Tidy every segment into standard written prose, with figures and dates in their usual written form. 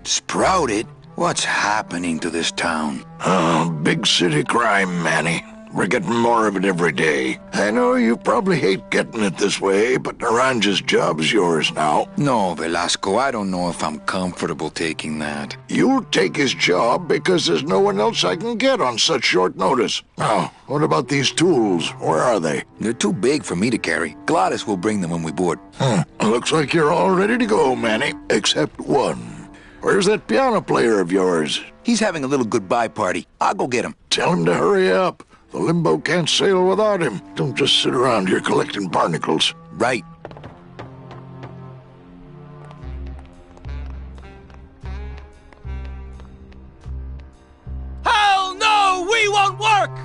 Sprouted? What's happening to this town? Oh, big city crime, Manny. We're getting more of it every day. I know you probably hate getting it this way, but Naranja's job's yours now. No, Velasco, I don't know if I'm comfortable taking that. You'll take his job because there's no one else I can get on such short notice. Now, what about these tools? Where are they? They're too big for me to carry. Gladys will bring them when we board. Looks like you're all ready to go, Manny, except one. Where's that piano player of yours? He's having a little goodbye party. I'll go get him. Tell him to hurry up. The Limbo can't sail without him. Don't just sit around here collecting barnacles. Right. Hell no, we won't work!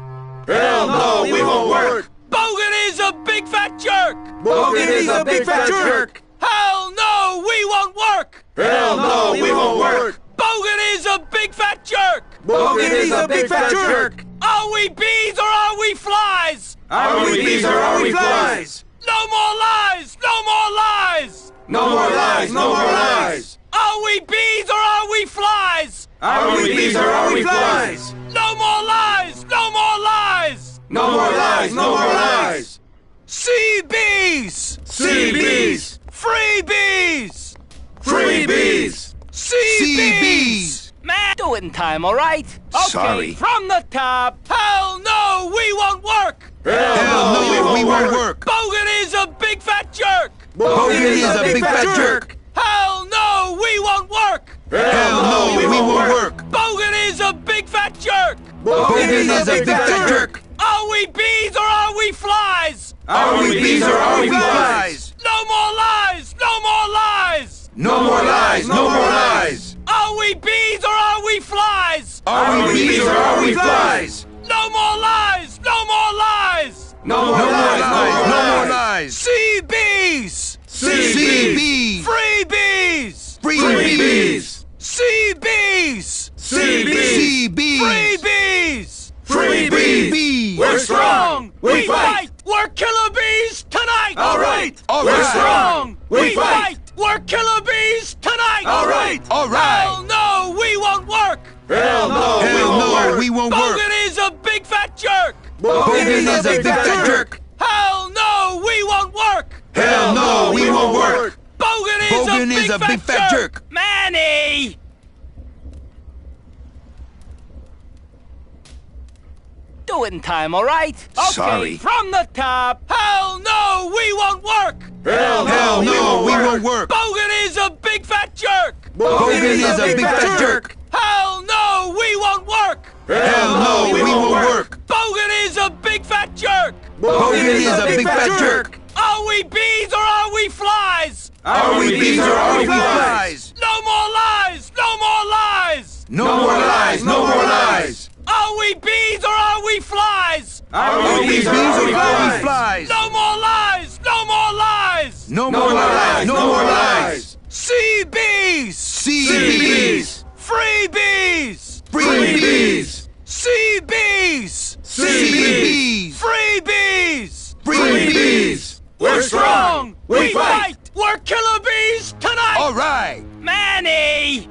Hell no, we won't work! Bogan is a big fat jerk! Bogan is a big fat jerk! Hell no, we won't work! Hell no, we won't work! Bogan is a big fat jerk! Bogan is a big fat jerk! Are we bees or are we flies? Are we bees or are we flies? No more lies! No more lies! No more lies! No more lies! Are we bees or are we flies? Are we bees or are we flies? No more lies! No more lies! No more lies! No more lies! Sea bees! Sea bees! Free bees! Free bees! Sea bees! Man, do it in time, all right? Okay, Sorry. From the top. Hell no, we won't work. Hell no, we won't work. Bogan is a big fat jerk. Bogan is a big fat jerk. Hell no, we won't work. Hell no, we won't work. Bogan is a big fat jerk. Bogan is a big fat jerk. Are we bees or are we flies? Are we bees or are we flies? No more lies. No more lies. No more lies. No more lies. Are we bees or are we flies? Are we bees or are we flies? No more lies! No more lies! No more lies! No more lies! Sea bees! Sea bees! Free bees! Free bees! Sea bees! Sea bees! Free bees! Free bees! We're strong! We fight! We're killer bees tonight! All right! We're strong! We fight! We're killer bees tonight! All right! Hell no, we won't work! Hell no, we won't work! Bogan is a big fat jerk! Bogan is a big fat jerk! Hell no, we won't work! Hell no, we won't work! Bogan is a big fat jerk! Manny! Do it in time, all right? Okay, Sorry. From the top. Hell no, we won't work! Hell no, we won't work! Bogan is a big fat jerk! Bogan is a big fat jerk! Hell no, we won't work! Hell no, we won't work! Bogan is a big fat jerk! Bogan is a big fat jerk! Are we bees or are we flies? Are we bees or are we flies? No more lies! No more lies! No more lies! No more lies! Are we bees or are we flies? Are we bees or are we flies? No more lies! No more lies! No more lies! No more lies! Sea bees! Sea bees! Free bees! Free bees! Sea bees! Sea bees! Free bees! Free bees! We're strong! We fight! We're killer bees tonight! All right. Manny!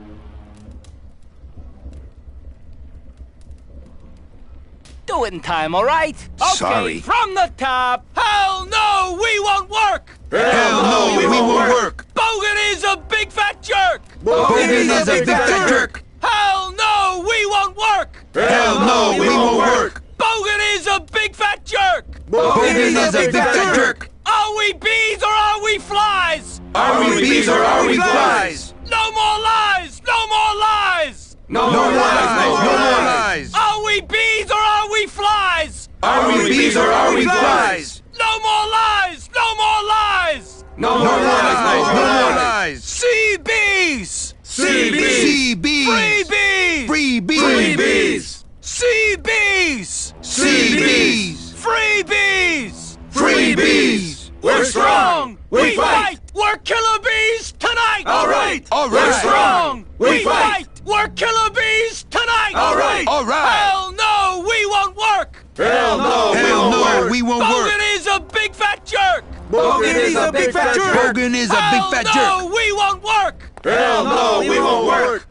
Do it in time, all right? Okay, Sorry. From the top. Hell no, we won't work! Hell no, we won't work! Bogan is a big fat jerk! Bogan is a big fat jerk! Hell no, we won't work! Hell no, we won't work! Bogan is a big fat jerk! Bogan is a big fat jerk! Are we bees or are we flies? Are we bees or are we flies? No more lies! No more lies! No more lies! No more lies! Are we bees or are we flies? Are we bees or are we flies? No more lies! No more lies! No more lies! No more lies! Sea bees! Sea bees! Free bees! Free bees! Free bees! Sea bees! Sea bees! Free bees! Free bees! We're strong! We fight! We're killer bees tonight! All right! All We're right. strong! We fight! We're killer bees tonight! All right! All right. Hell no, we won't work! Hell no, Hell no, we won't work. Bogan is a big fat jerk! Bogan is a big fat jerk! Bogan is a big fat Hell jerk. no, we won't work! Hell no, we won't work!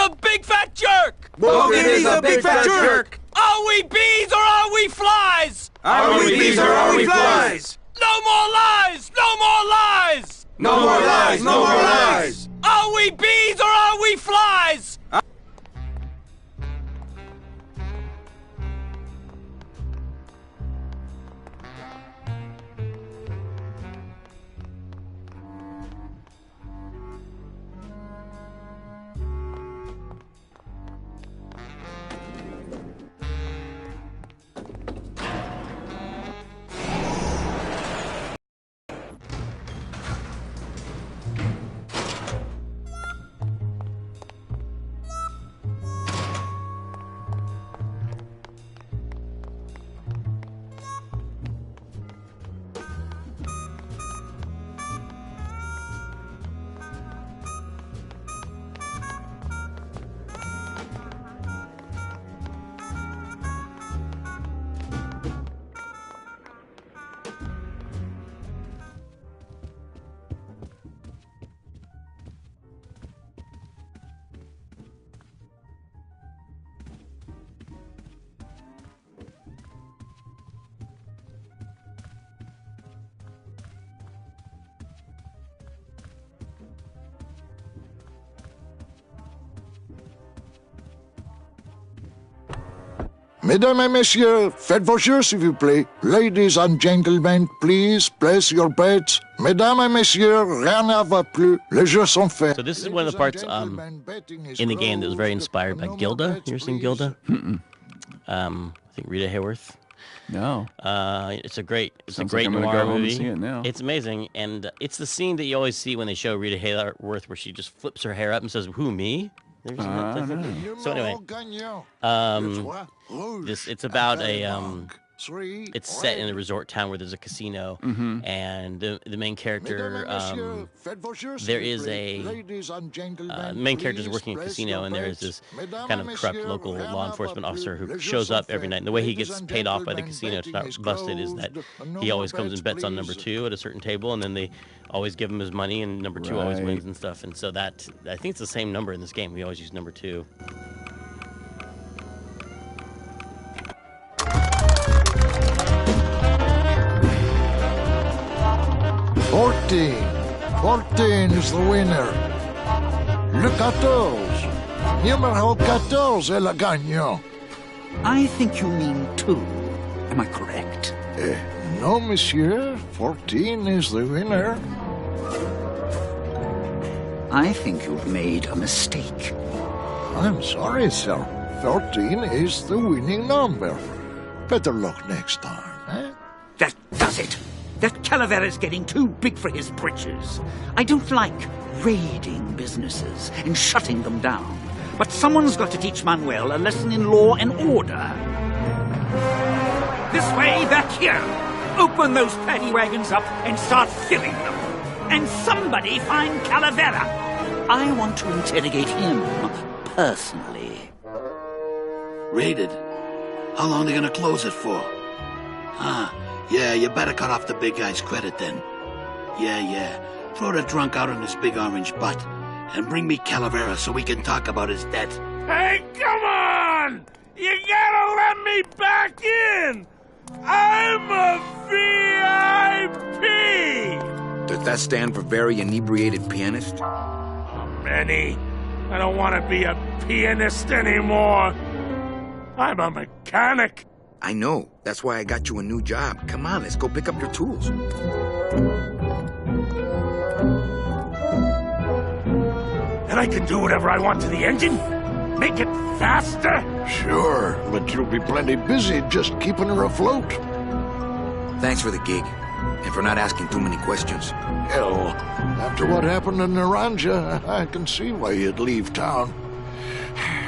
a big fat jerk! Bogan is a big fat jerk! Are we bees or are we flies? Are we bees or are we flies? No more lies! No more lies! No more lies! No more lies! Are we bees or are we flies? Mesdames et messieurs, faites vos jeux, s'il vous plaît. Ladies and gentlemen, please place your bets. Mesdames et messieurs, rien ne va plus. Les jeux sont faits. So this is one of the parts in the game that was very inspired by Gilda. You ever seen Gilda? I think Rita Hayworth. No. It's a great Sounds like I'm gonna noir go home and movie. see it now. It's amazing, and it's the scene that you always see when they show Rita Hayworth, where she just flips her hair up and says, "Who, me?" Have you seen that? No. So anyway, it's about it's set in a resort town where there's a casino, and the main character, there is the main character is working at a casino, and there is this kind of corrupt local law enforcement officer who shows up every night. And the way he gets paid off by the casino to not busted is that he always comes and bets on number 2 at a certain table, and then they always give him his money, and number 2 always wins and stuff. And so that, I think it's the same number in this game. We always use number 2. Fourteen is the winner. Le 14. Numéro 14 est le gagnant. I think you mean 2. Am I correct? No, monsieur. 14 is the winner. I think you've made a mistake. I'm sorry, sir. 14 is the winning number. Better luck next time, eh? That does it. That Calavera's getting too big for his britches. I don't like raiding businesses and shutting them down. But someone's got to teach Manuel a lesson in law and order. This way, back here. Open those paddy wagons up and start filling them. And somebody find Calavera. I want to interrogate him personally. Raided? How long are they gonna close it for? Yeah, you better cut off the big guy's credit then. Yeah. Throw the drunk out on his big orange butt. And bring me Calavera so we can talk about his debt. Hey, come on! You gotta let me back in! I'm a VIP! Does that stand for very inebriated pianist? Manny, I don't want to be a pianist anymore. I'm a mechanic. I know. That's why I got you a new job. Come on, let's go pick up your tools. And I can do whatever I want to the engine? Make it faster? Sure, but you'll be plenty busy just keeping her afloat. Thanks for the gig, and for not asking too many questions. Hell, after what happened in Naranja, I can see why you'd leave town.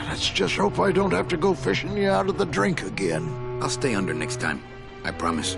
Let's just hope I don't have to go fishing you out of the drink again. I'll stay under next time. I promise.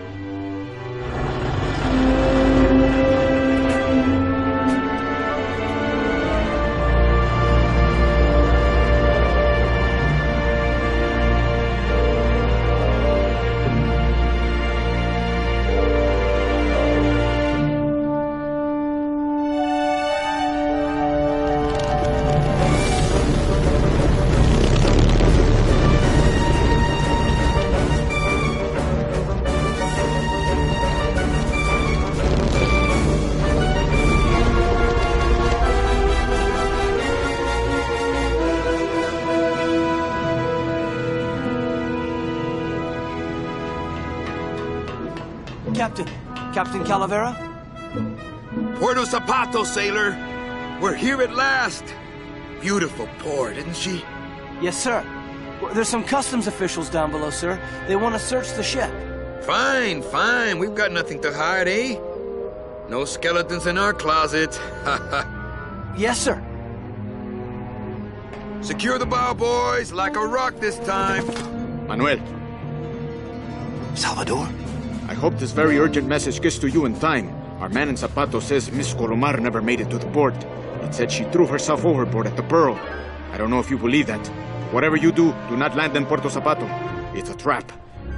Captain. Captain Calavera? Puerto Zapato, sailor. We're here at last. Beautiful port, isn't she? Yes, sir. There's some customs officials down below, sir. They want to search the ship. Fine, fine. We've got nothing to hide, eh? No skeletons in our closet. Yes, sir. Secure the bow, boys, like a rock this time. Manuel. Salvador? I hope this very urgent message gets to you in time. Our man in Zapato says Miss Colomar never made it to the port. It said she threw herself overboard at the Pearl. I don't know if you believe that. Whatever you do, do not land in Puerto Zapato. It's a trap.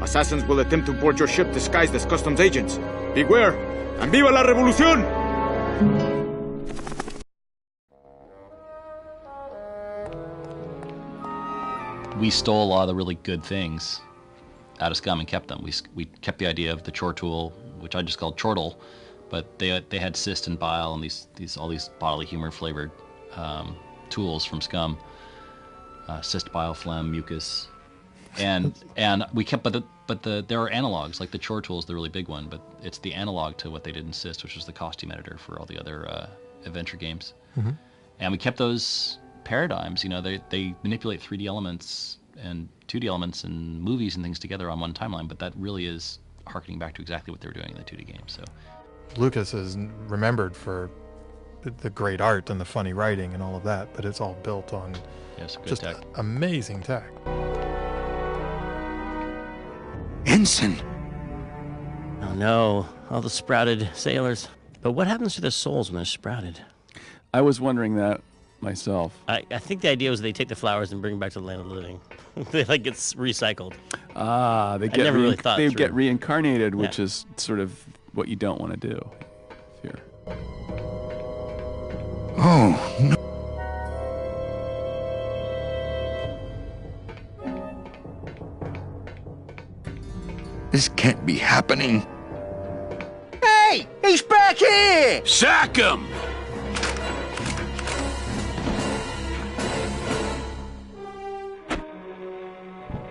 Assassins will attempt to board your ship disguised as customs agents. Beware, and viva la revolución! We stole a lot of the really good things out of Scum and kept them. We kept the idea of the chore tool, which I just called chortle, but they had cyst and bile and all these bodily humor flavored tools from Scum. Cyst, bile, phlegm, mucus, and we kept, but there are analogs, like the chore tool is the really big one, but it's the analog to what they did in Cyst, which was the costume editor for all the other adventure games. Mm-hmm. And we kept those paradigms. You know, they manipulate 3D elements and 2D elements and movies and things together on one timeline, but that really is harkening back to exactly what they were doing in the 2D game. So Lucas is remembered for the great art and the funny writing and all of that, but it's all built on just tech. Amazing tech. Ensign! Oh no, all the sprouted sailors. But what happens to their souls when they're sprouted? I was wondering that myself. I think the idea was they take the flowers and bring them back to the land of the living. They like gets recycled. Ah, they get really thought they through. get reincarnated, which is sort of what you don't want to do. Here. Oh, no. This can't be happening. Hey! He's back here! Sack him!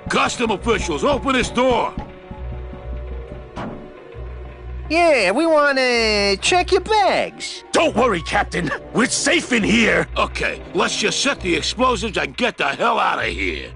Custom officials, open this door! Yeah, we want to check your bags. Don't worry, Captain. We're safe in here. Okay, let's just set the explosives and get the hell out of here.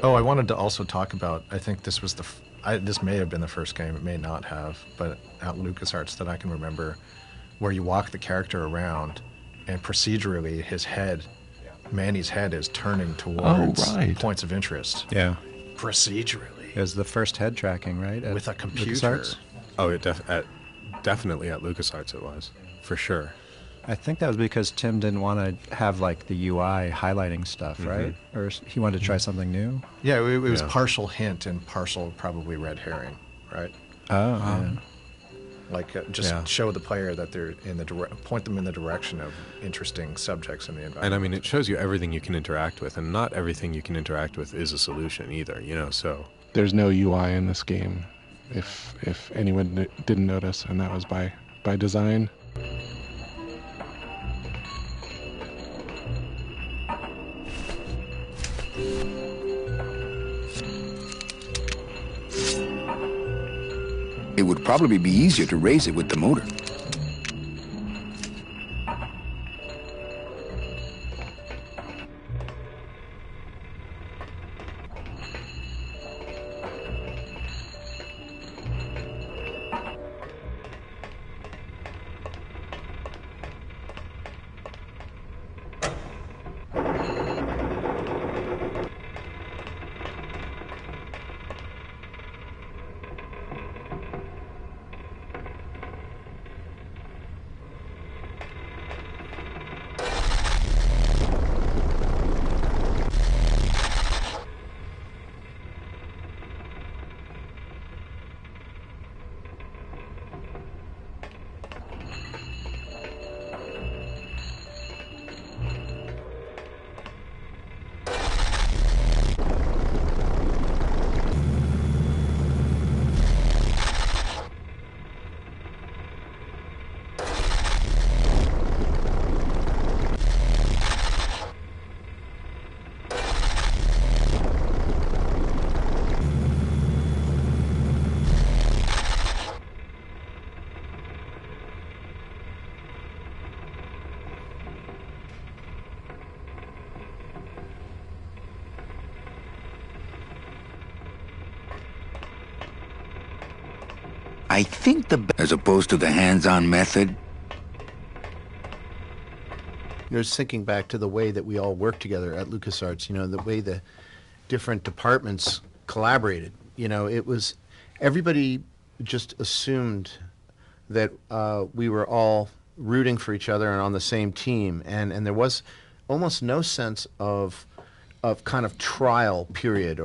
Oh, I wanted to also talk about, I think this was this may have been the first game, it may not have, but at LucasArts that I can remember, where you walk the character around and procedurally Manny's head is turning towards points of interest. Yeah. Procedurally. It was the first head tracking, right? With a computer. LucasArts? Oh, definitely at LucasArts it was, for sure. I think that was because Tim didn't want to have like the UI highlighting stuff, right? Or he wanted to try something new. Yeah, it was partial hint and partial probably red herring, right? Oh, yeah. Like show the player that they're point them in the direction of interesting subjects in the environment. And I mean, it shows you everything you can interact with, and not everything you can interact with is a solution either, you know. So there's no UI in this game, if anyone didn't notice, and that was by design. It would probably be easier to raise it with the motor. I think as opposed to the hands-on method. Just thinking back to the way that we all worked together at LucasArts, the way the different departments collaborated. It was everybody just assumed that we were all rooting for each other and on the same team, and there was almost no sense of kind of trial period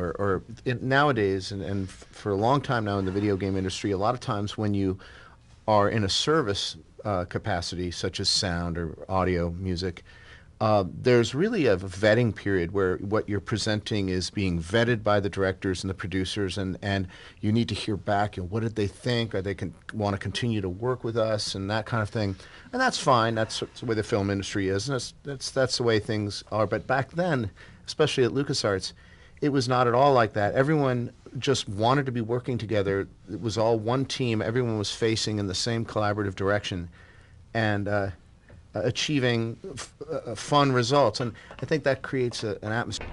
nowadays, and for a long time now in the video game industry, a lot of times when you are in a service capacity, such as sound or audio, music, there's really a vetting period where what you're presenting is being vetted by the directors and the producers, and you need to hear back, what did they think? Are they want to continue to work with us and that kind of thing? And that's fine. That's the way the film industry is, and that's the way things are. But back then, especially at LucasArts, it was not at all like that. Everyone just wanted to be working together. It was all one team. Everyone was facing in the same collaborative direction and achieving fun results. And I think that creates an atmosphere.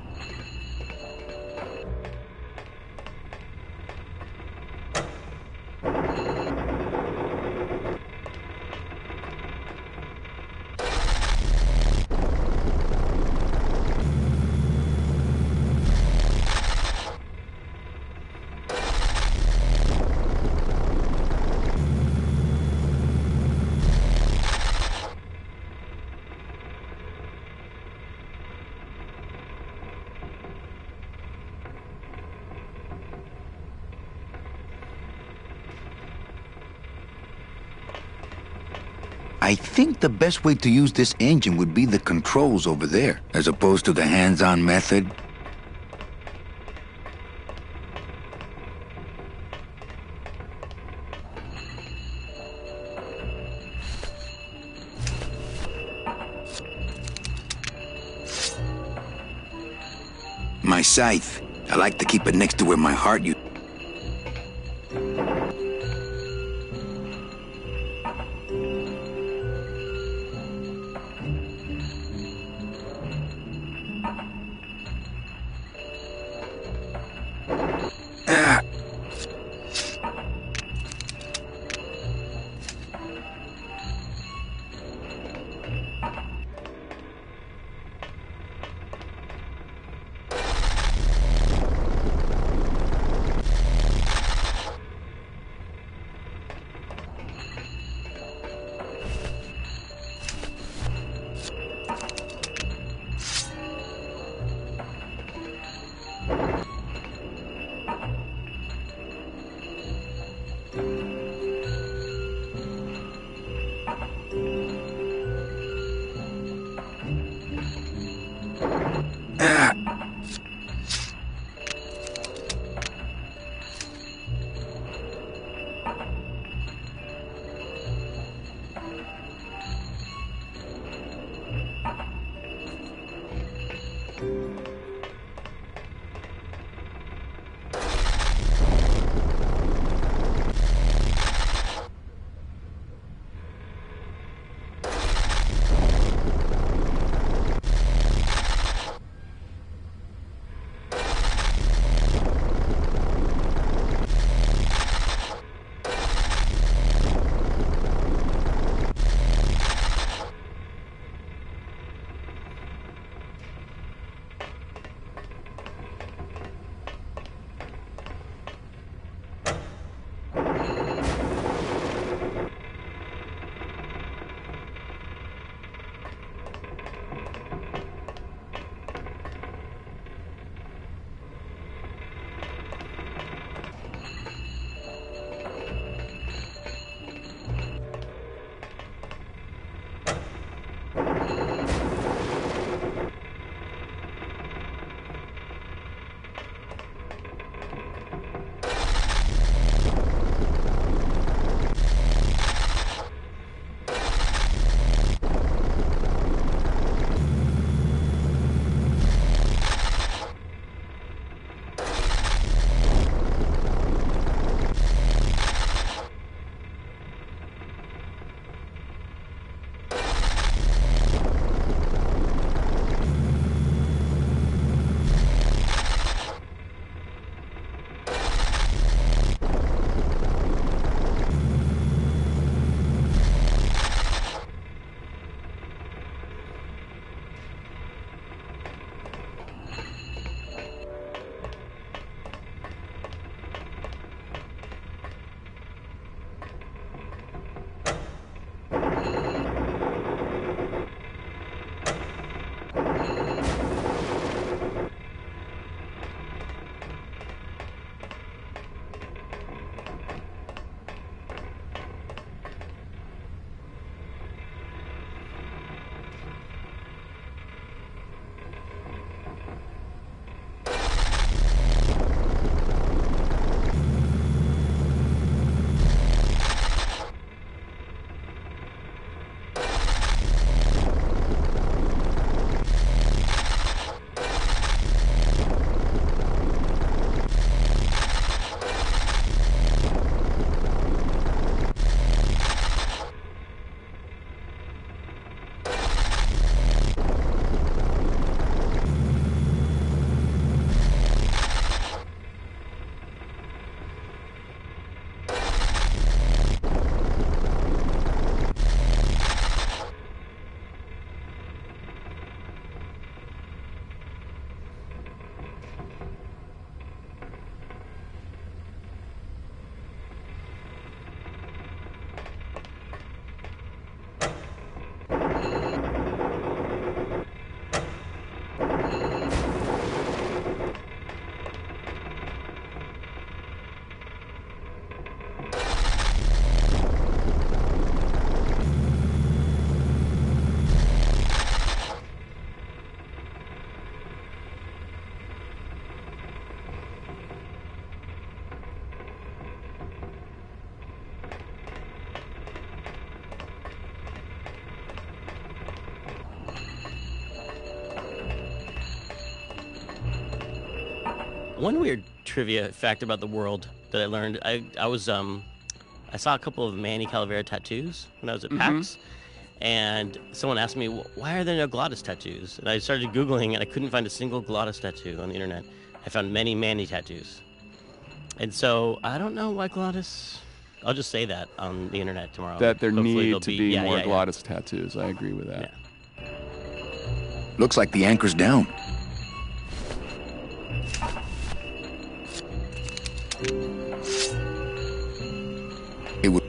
I think the best way to use this engine would be the controls over there, as opposed to the hands-on method. My scythe. I like to keep it next to where my heart used. One weird trivia fact about the world that I learned, I saw a couple of Manny Calavera tattoos when I was at PAX, and someone asked me, why are there no Glottis tattoos? And I started Googling, and I couldn't find a single Glottis tattoo on the internet. I found many Manny tattoos. And so I don't know why Glottis... I'll just say that on the internet tomorrow. That there Hopefully need to be more Glottis tattoos. I agree with that. Yeah. Looks like the anchor's down. It would...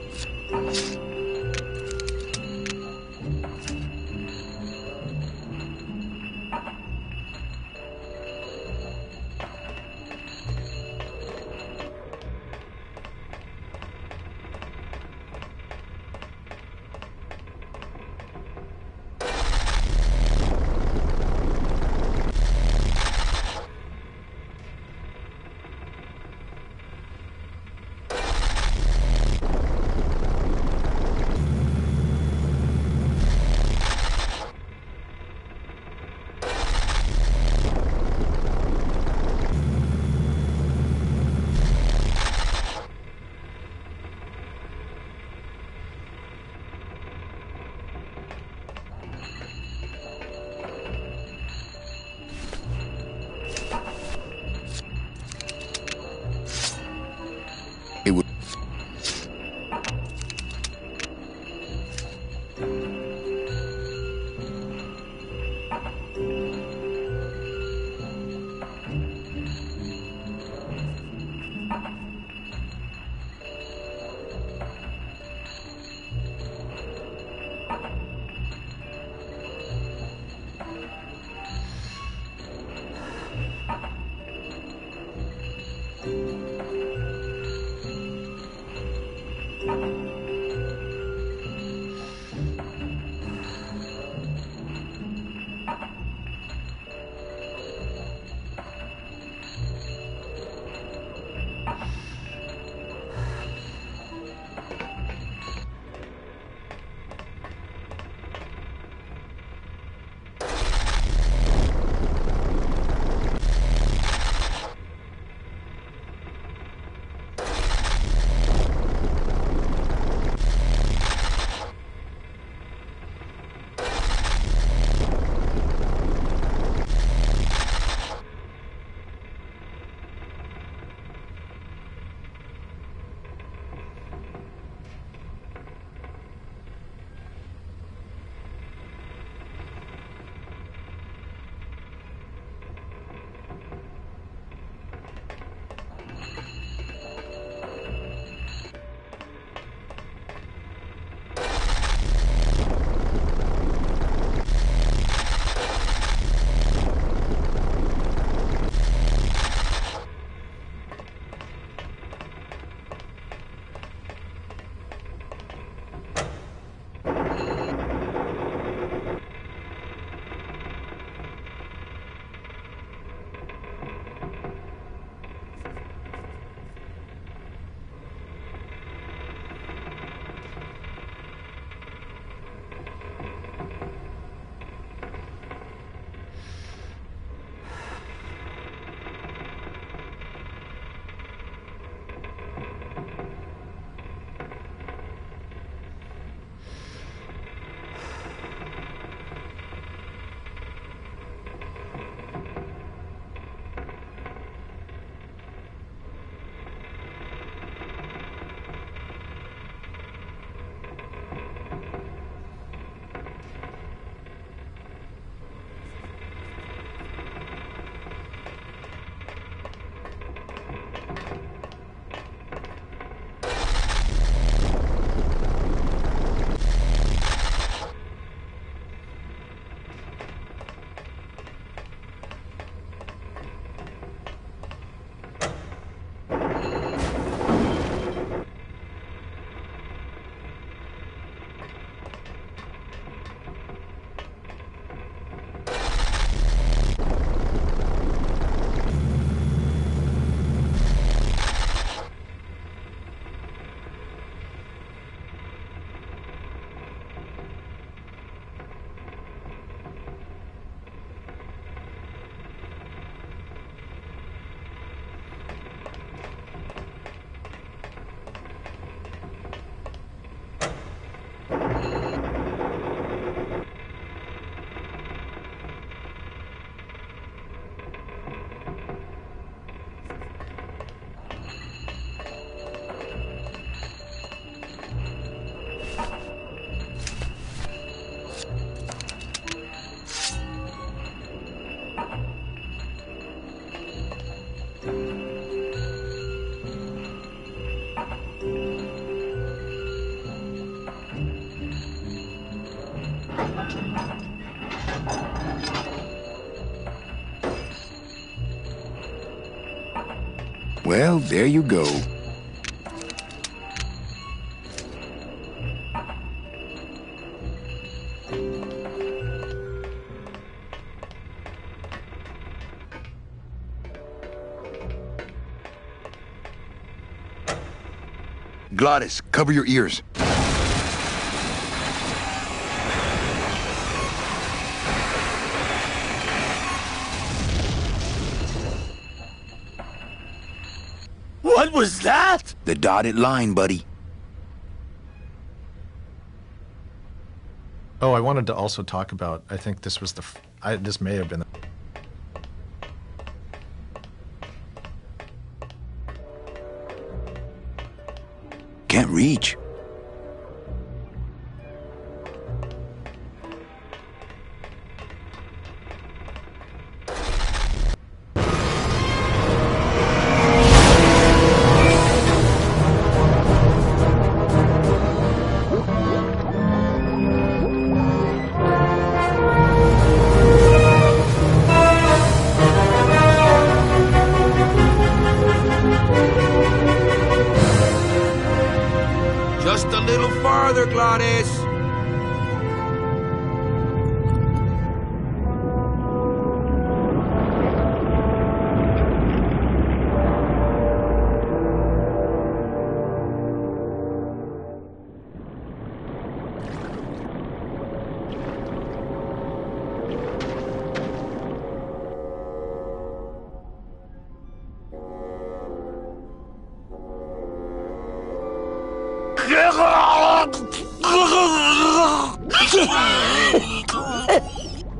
Well, there you go. Glottis, cover your ears. What was that? The dotted line, buddy. Oh, I wanted to also talk about, I think this was this may have been Can't reach. Just a little farther, Glottis.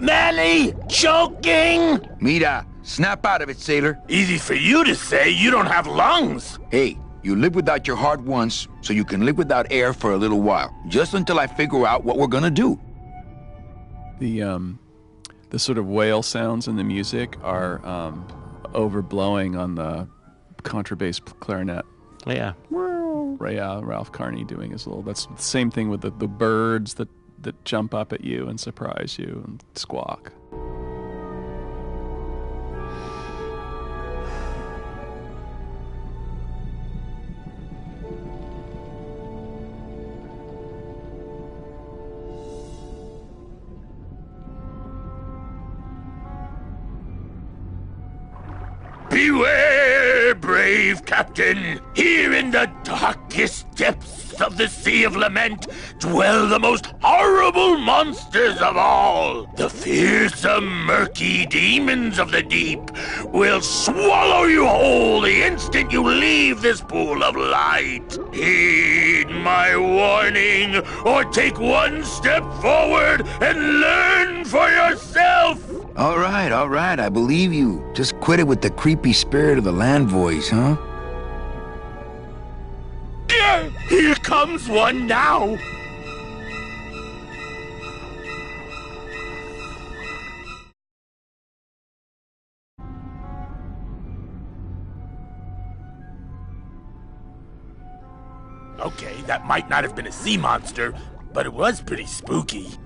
Manny, choking! Mira, snap out of it, sailor. Easy for you to say, you don't have lungs. Hey, you live without your heart once, so you can live without air for a little while. Just until I figure out what we're gonna do. The sort of whale sounds in the music are overblowing on the contrabass clarinet. Yeah. Ralph Carney doing his little. That's the same thing with the birds that jump up at you and surprise you and squawk. Beware, brave captain! Here in the darkest depths of the Sea of Lament dwell the most horrible monsters of all. The fearsome, murky demons of the deep will swallow you whole the instant you leave this pool of light. Heed my warning, or take one step forward and learn for yourself! All right, I believe you. Just quit it with the creepy spirit of the land voice, huh? Here comes one now! Okay, that might not have been a sea monster, but it was pretty spooky.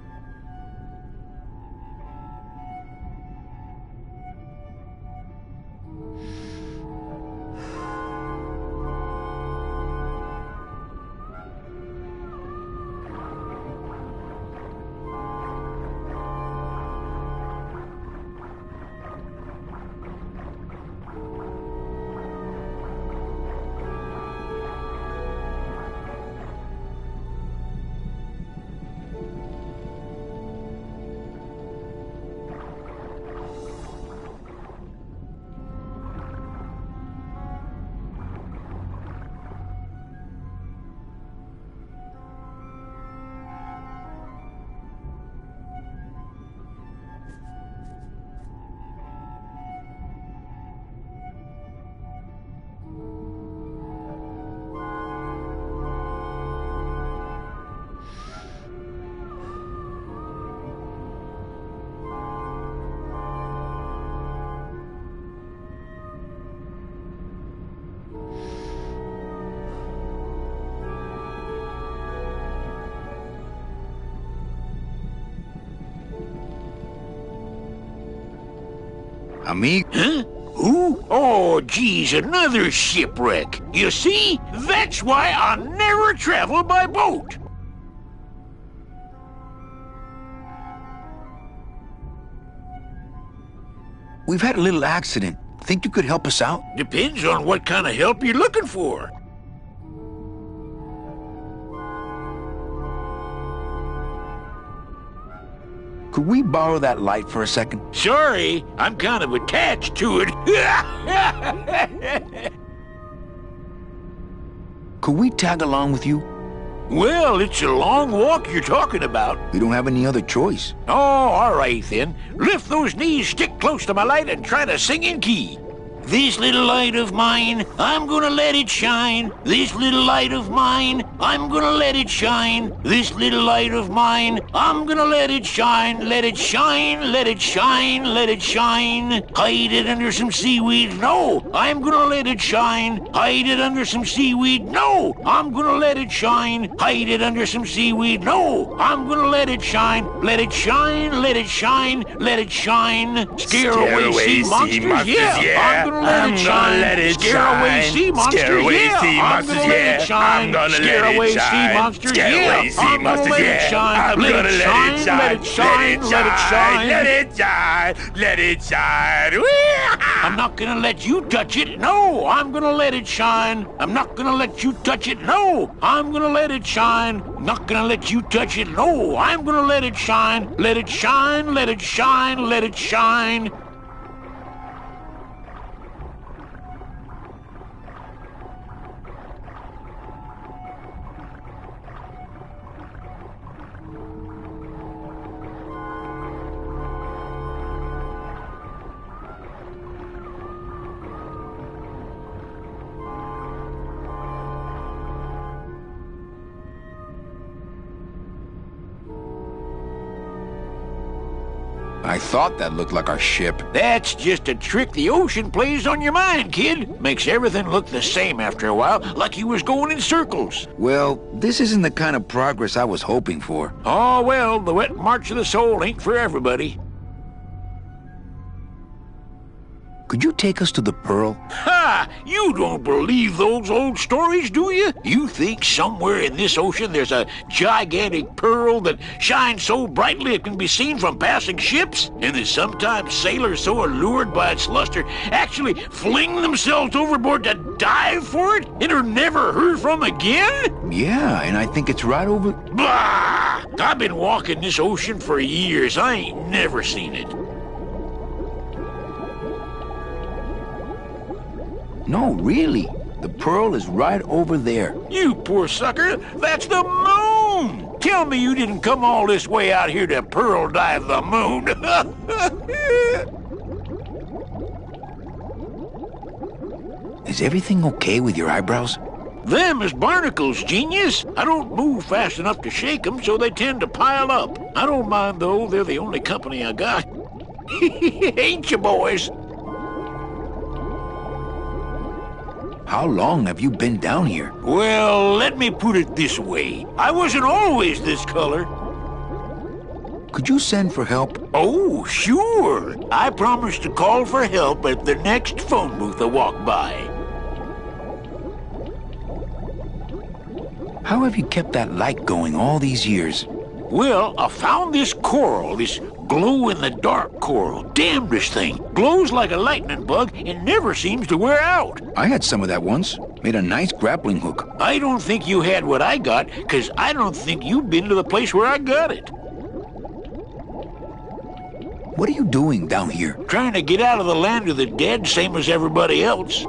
Amigo? Huh? Who? Oh, geez, another shipwreck. You see? That's why I never travel by boat. We've had a little accident. Think you could help us out? Depends on what kind of help you're looking for. Could we borrow that light for a second? Sorry, I'm kind of attached to it. Could we tag along with you? Well, it's a long walk you're talking about. We don't have any other choice. Oh, all right then. Lift those knees, stick close to my light, and try to sing in key. This little light of mine, I'm gonna let it shine. This little light of mine, I'm gonna let it shine. This little light of mine, I'm gonna let it shine. Let it shine, let it shine, let it shine. Hide it under some seaweed. No, I'm gonna let it shine. Hide it under some seaweed. No, I'm gonna let it shine. Hide it under some seaweed. No, I'm gonna let it shine. Let it shine, let it shine, let it shine. Scare away sea monsters. Yeah, I'm gonna let it shine. Scare away sea monsters. Scare away yeah. sea I'm monsters. gonna let it shine. I'm gonna Scare let away it sea shine. monsters. Scare Yeah. away sea I'm gonna monsters. let it Yeah. shine. I'm Let gonna it let it shine. shine. Let it shine. Let it shine. Let it shine. Let it shine. I'm not gonna let you touch it. No, I'm gonna let it shine. I'm not gonna let you touch it. No, I'm gonna let it shine. Not gonna let you touch it. No, I'm gonna let it shine. Let it shine. Let it shine. Let it shine. I thought that looked like our ship. That's just a trick the ocean plays on your mind, kid. Makes everything look the same after a while, like you was going in circles. Well, this isn't the kind of progress I was hoping for. Oh, well, the wet march of the soul ain't for everybody. Could you take us to the Pearl? Ha! You don't believe those old stories, do you? You think somewhere in this ocean there's a gigantic pearl that shines so brightly it can be seen from passing ships? And that sometimes sailors so allured by its luster actually fling themselves overboard to dive for it and are never heard from again? Yeah, and I think it's right over... Bah! I've been walking this ocean for years. I ain't never seen it. No, really. The Pearl is right over there. You poor sucker. That's the moon. Tell me you didn't come all this way out here to pearl dive the moon. Is everything okay with your eyebrows? Them is barnacles, genius. I don't move fast enough to shake them, so they tend to pile up. I don't mind, though. They're the only company I got. Ain't you, boys? How long have you been down here? Well, let me put it this way. I wasn't always this color. Could you send for help? Oh, sure. I promise to call for help at the next phone booth I walk by. How have you kept that light going all these years? Well, I found this coral, this glow-in-the-dark coral. Damnedest thing. Glows like a lightning bug and never seems to wear out. I had some of that once. Made a nice grappling hook. I don't think you had what I got, because I don't think you've been to the place where I got it. What are you doing down here? Trying to get out of the land of the dead, same as everybody else.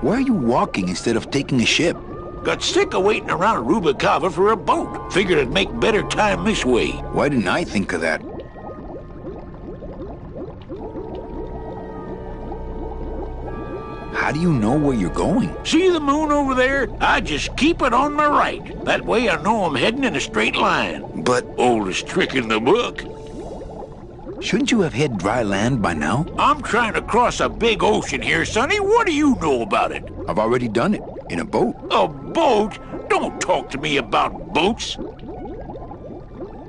Why are you walking instead of taking a ship? Got sick of waiting around Rubicava for a boat. Figured I'd make better time this way. Why didn't I think of that? How do you know where you're going? See the moon over there? I just keep it on my right. That way I know I'm heading in a straight line. But... Oldest trick in the book. Shouldn't you have hit dry land by now? I'm trying to cross a big ocean here, Sonny. What do you know about it? I've already done it. In a boat. A boat? Don't talk to me about boats.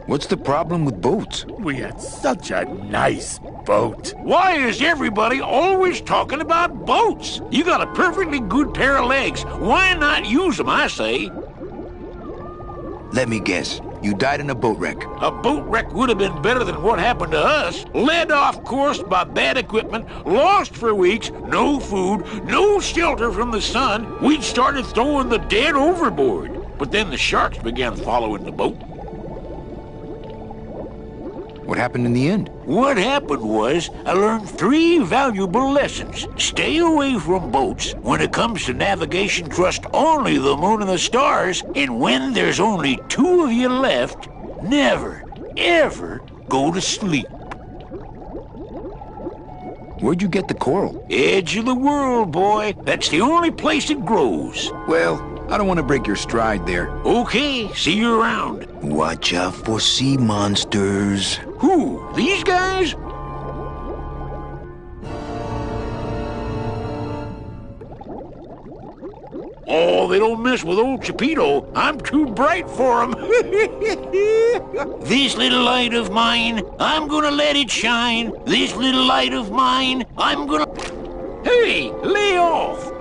What's the problem with boats? We had such a nice boat. Why is everybody always talking about boats? You got a perfectly good pair of legs. Why not use them, I say? Let me guess. You died in a boat wreck. A boat wreck would have been better than what happened to us. Led off course by bad equipment, lost for weeks, no food, no shelter from the sun. We'd started throwing the dead overboard. But then the sharks began following the boat. What happened in the end? What happened was, I learned 3 valuable lessons. Stay away from boats. When it comes to navigation, trust only the moon and the stars. And when there's only 2 of you left, never, ever go to sleep. Where'd you get the coral? Edge of the world, boy. That's the only place it grows. Well, I don't want to break your stride there. Okay, see you around. Watch out for sea monsters. Who? These guys? Oh, they don't mess with old Chapito. I'm too bright for them. This little light of mine, I'm gonna let it shine. This little light of mine, I'm gonna... Hey, lay off.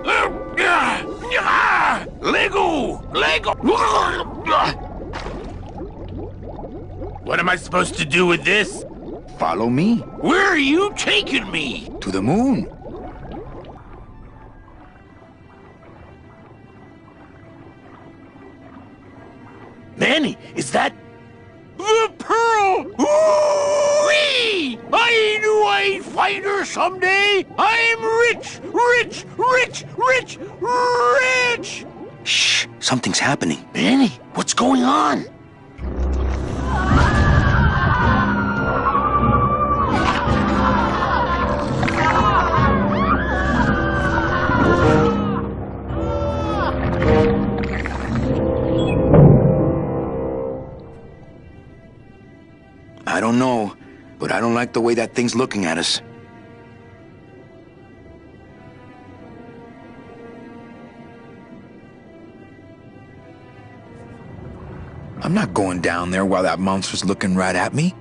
Lego! Lego! What am I supposed to do with this? Follow me. Where are you taking me? To the moon. Manny, is that... The pearl! Ooh-wee! I knew I'd find her someday! I'm rich! Rich! Rich! Rich! Rich! Shh! Something's happening. Manny, what's going on? I don't know, but I don't like the way that thing's looking at us. I'm not going down there while that monster's looking right at me.